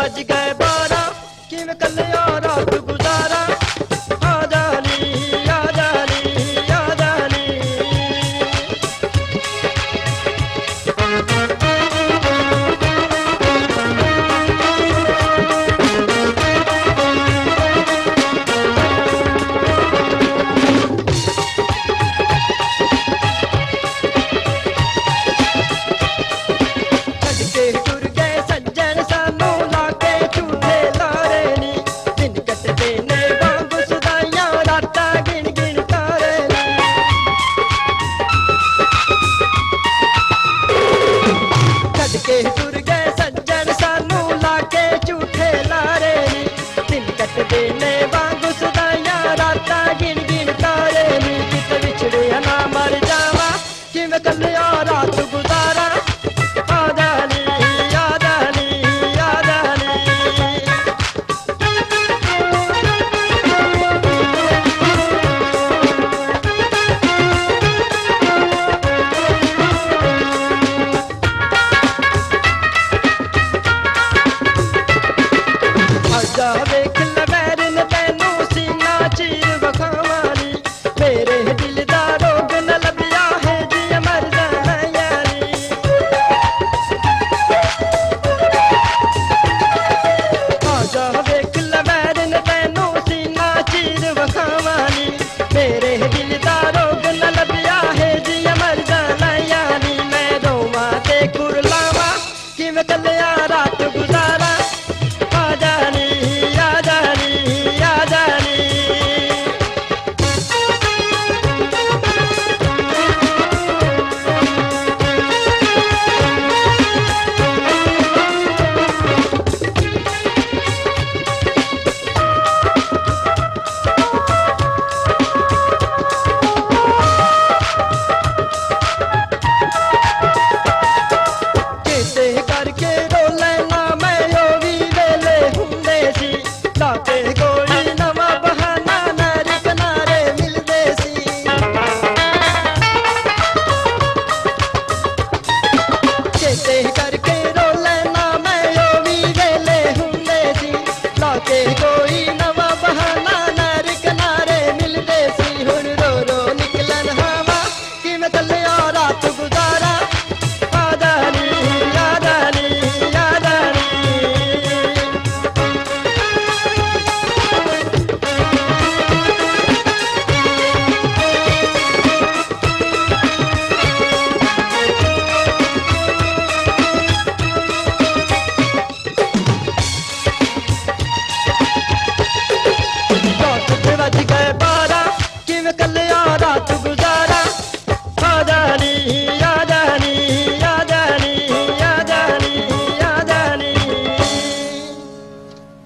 ਵੱਜ ਗਏ 12 ਕਿਵੇਂ ਕੱਲਿਆ ਰਾਤ ਗੁਜ਼ਾਰਾਂ। ਆ ਜਾਨੀ ਆ ਜਾਨੀ ਆ ਜਾਨੀ। तुर गए सज्जन सानू लाके झूठे लारे नी। दिन कटदे ने वांगू सदाइयां रातां गिन गिन तारे नी। किते विछड़िया ना मर जावा किवें कल्लिया रात गुजारा। आ जानी आ जानी आ जानी। आजा वेख ले वैरन तैनू सीना चीर वखावानी। मेरे दिल दा रोग न लभिया है जी मर जाना यानी। आजा वेख ले वैरन तैनू सीना चीर वखावानी। मेरे दिल दा रोग न लभिया है जी मर जाना यानी। मैं रोवां ते कुरलावां किवें कल्लिया रात गुजारा। आ जानी आ जानी आ जानी। किसे करके रोले ना मैं ओ भी वेले हुंदे सी। लाते कोई नवा बहाना नारे किनारे मिलदे सी। किसे करके रोले ना मैं ओ भी वेले हुंदे सी। लाते कोई नवा बहाना नारे किनारे मिलदे सी। हुण रो रो निकलन हवा किवें कल्लिया रात गुजारा। आ जानी आ जानी आ जानी। रात दे वज गए 12 किवें कल्लिया रात